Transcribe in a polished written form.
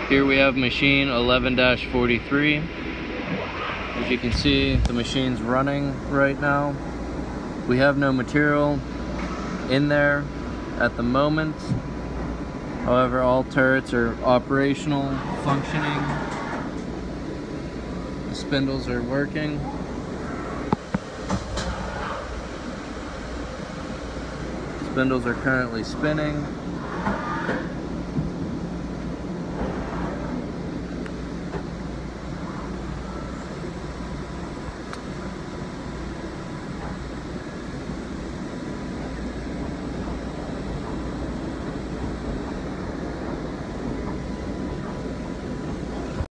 Here we have machine 11-43. As you can see, the machine's running right now. We have no material in there at the moment. However, all turrets are operational, functioning. The spindles are working. Spindles are currently spinning.